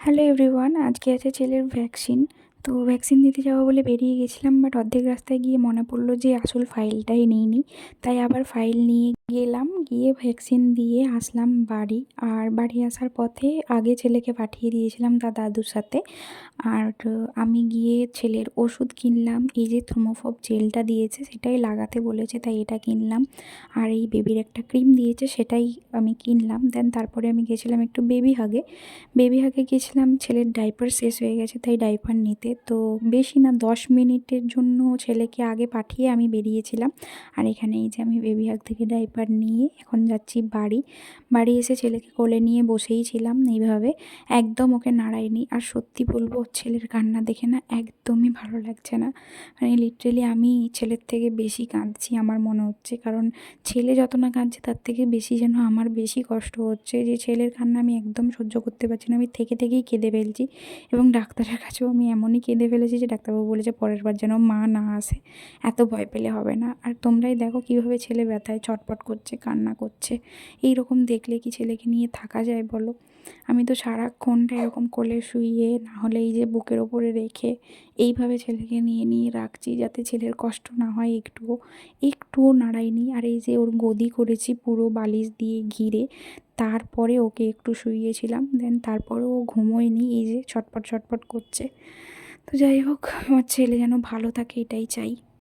Hello everyone, আজকে আছে ছেলের ভ্যাকসিন। তো ভ্যাকসিন দিতে যাবো বলে বেরিয়ে গেছিলাম, বাট অর্ধেক রাস্তায় গিয়ে মনে পড়লো যে আসল ফাইলটাই নিইনি। তাই আবার ফাইল নিয়ে গেলাম, গিয়ে ভ্যাকসিন দিয়ে আসলাম বাড়ি। আর বাড়ি আসার পথে আগে ছেলেকে পাঠিয়ে দিয়েছিলাম তার দাদুর সাথে। আর আমি গিয়ে ছেলের ওষুধ কিনলাম। এই যে থ্রোমোফব জেলটা দিয়েছে সেটাই লাগাতে বলেছে, তাই এটা কিনলাম। আর এই বেবির একটা ক্রিম দিয়েছে সেটাই আমি কিনলাম। দেন তারপরে আমি গেছিলাম একটু বেবি হাগে গেছিলাম। ছেলের ডাইপার শেষ হয়ে গেছে তাই ডাইপার নিতে। তো বেশি না, 10 মিনিটের জন্য ছেলেকে আগে পাঠিয়ে আমি বেরিয়েছিলাম। আর এখানে এই যে আমি বেবি হাগ থেকে ডাইপার নিয়ে এখন যাচ্ছি বাড়ি এসে ছেলেকে কোলে নিয়ে বসেই ছিলাম এইভাবে, একদম ওকে নাড়াইনি। আর সত্যি বলবো, ছেলের কান্না দেখে না একদমই ভালো লাগছে না। মানে লিটারেলি আমি ছেলের থেকে বেশি কাঁদছি আমার মনে হচ্ছে, কারণ ছেলে যত না কাঁদছে তার থেকে বেশি যেন আমার বেশি কষ্ট হচ্ছে। যে ছেলের কান্না আমি একদম সহ্য করতে পারছি না, আমি থেকেই কেঁদে ফেলছি। এবং ডাক্তারের কাছেও আমি এমনই কেঁদে ফেলেছি যে ডাক্তারবাবু বলেছে পরের বার যেন মা না আসে, এত ভয় পেলে হবে না। আর তোমরাই দেখো কীভাবে ছেলে ব্যথায় ছটপট করছে, কান্না করছে। এই রকম দেখলে কি ছেলেকে নিয়ে থাকা যায় বলো? আমি তো সারাক্ষণটা এরকম কোলে শুইয়ে, না হলে এই যে বুকের ওপরে রেখে এইভাবে ছেলেকে নিয়ে রাখছি, যাতে ছেলের কষ্ট না হয় একটুও নাড়াইনি। আর এই যে ওর গদি করেছি পুরো বালিশ দিয়ে ঘিরে, তারপরে ওকে একটু শুইয়েছিলাম। দেন তারপরে ও ঘুমোয়নি, এই যে ছটপট করছে। তো যাই হোক, আমার ছেলে যেন ভালো থাকে এটাই চাই।